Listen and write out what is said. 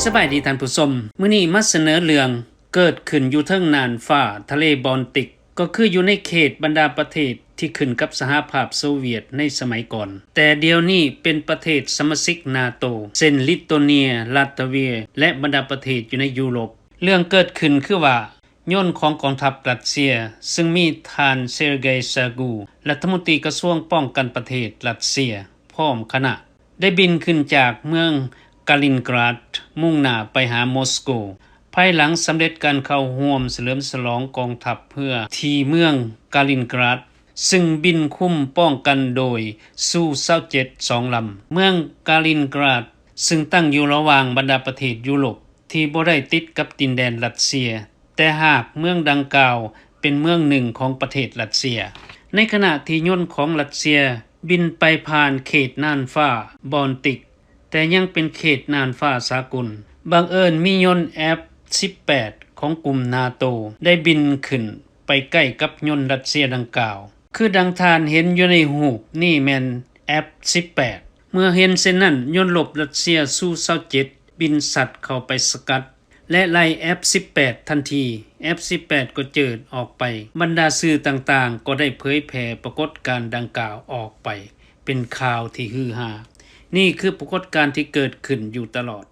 สบายดีท่านผู้ชมมื้อนี้มาเสนอเรื่องเกิดขึ้นอยู่เทิงน่านฟ้าทะเลบอลติกก็คืออยู่ในเขตบรรดาประเทศที่ขึ้นกับสหภาพโซเวียตในสมัยก่อนแต่เดี๋ยวนี้เป็นประเทศสมาชิกนาโตเช่นลิทัวเนียลัตเวียและบรรดาประเทศอยู่ในยุโรปเรื่องเกิดขึ้นคือว่ายนต์ของกองทัพรัสเซียซึ่งมีท่านเซอร์เกย์ ชากูรัฐมนตรีกระทรวงป้องกันประเทศรัสเซียพร้อมคณะได้บินขึ้นจากเมืองกาลินกราดมุ่งหน้าไปหามอสโกภายหลังสำเร็จการเข้าร่วมเฉลิมฉลองกองทัพเพื่อที่เมืองกาลินกราดซึ่งบินคุ้มป้องกันโดยซู27 2ลำเมืองกาลินกราดซึ่งตั้งอยู่ระหว่างบรรดาประเทศยุโรปที่บ่ได้ติดกับดินแดนรัสเซียแต่หากเมืองดังกล่าวเป็นเมืองหนึ่งของประเทศรัสเซียในขณะที่ยนต์ของรัสเซียบินไปผ่านเขตน่านฟ้าบอลติกแต่ยังเป็นเขตน่านฟ้าสากลบังเอิญมียนต์ F-18 ของกลุ่มนาโตได้บินขึ้นไปใกล้กับยนต์รัสเซียดังกล่าวคือดังทานเห็นอยู่ในรูปนี่แม่น F-18 เมื่อเห็นเช่นนั้นยนต์รบรัสเซียซู27บินสัตว์เข้าไปสกัดและไล่ F-18 ทันที F-18 ก็เจิดออกไปบรรดาสื่อต่างๆก็ได้เผยแพร่ปรากฏการณ์ดังกล่าวออกไปเป็นข่าวที่ฮือฮานี่คือปรากฏการณ์ที่เกิดขึ้นอยู่ตลอด